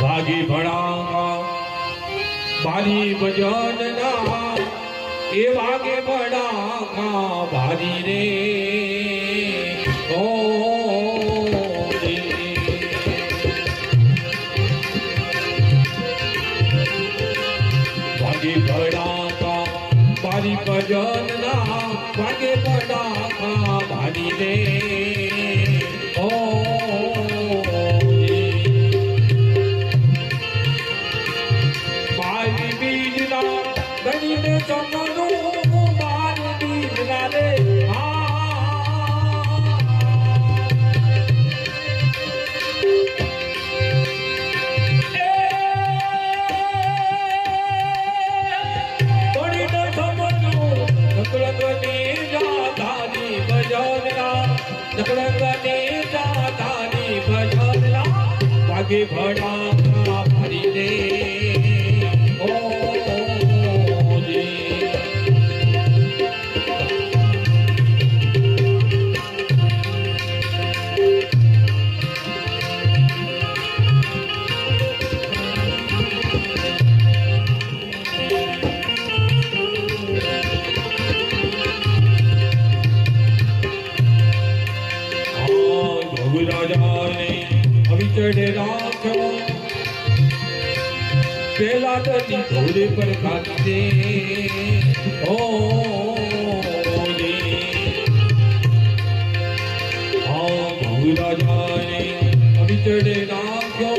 ભાગી ભણા બારી ભજન ના એ વાગે ભણા ભારી રે ઓ ભાગી ભણા બારી ભજન ના વાગે ભણા ભારી રે ઓ ગણીને ચમનું મારી બીજના રે ગણીને ચમનું નકળંગની જાતાની ભજનના નકળંગની જાતાની ભજનના વાગે ભણા ભરી દે ચડે રાખો પેલા દતી ઘોડે પર ખાતી દે ઓ રાજાને અભી ચડે રાખો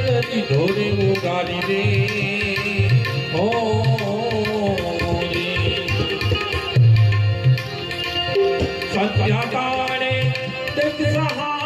દતી ઘોડે ઉગાડી દે ઓ સત્યાકાળે દત્ત સહાનો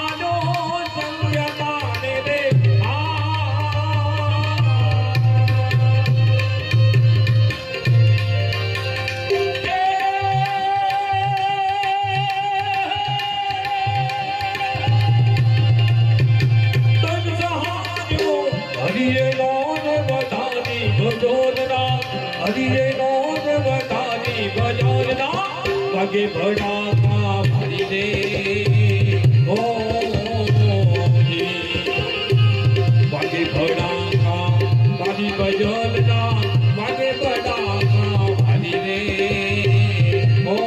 હરિયે નોંધ બધાની ભજોદના હરિયે નોંધ બધાની ભજોદના વાગે ભણા ભરી દે ઓ વાગે ભણા મારી ભજોદના વાગે ભણા ભરી દે ઓ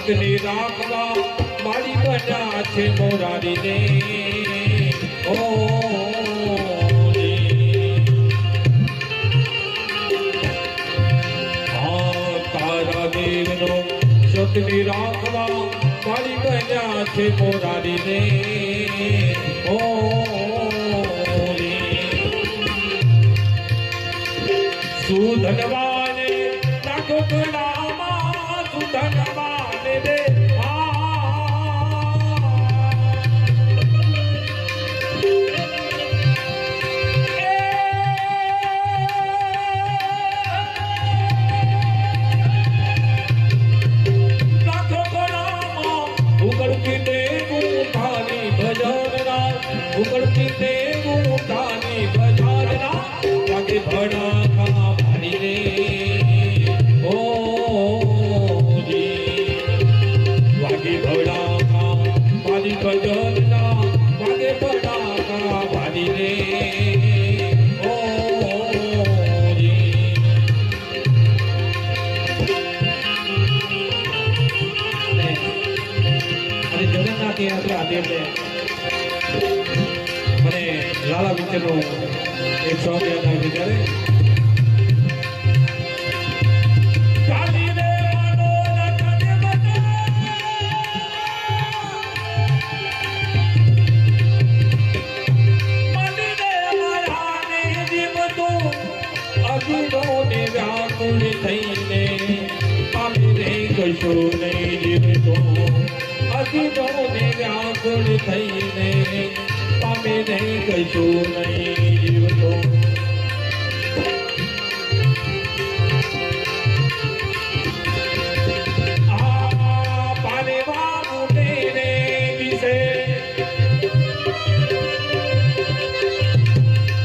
સતની રાખવા મારી બના છે મોરારી ને ઓ તારા દેવનો સતની રાખવા મારી બના છે મોરારી ને ઓ સુધનવાને નાખો ગળામાં સુધનવાને દે ઉગડતી તે ગુંઠાની ભજનના ઉગડતી તે ગુંઠાની ભજનના વાગે ભણા ભારી રે ઓ વાગે ભણા મારી ભજનના વાગે ભણા ભારી રે ઓ જગન્નાથ યાત્રા દેવે મને લાલા વિચેનો એક સોંગ યાદ આવી ત્યારે વ્યાકુળ થઈને કશું નહીં જીવતો અતિથોને વ્યાકુળ થઈને પામે નહીં કશું નહીં જીવતો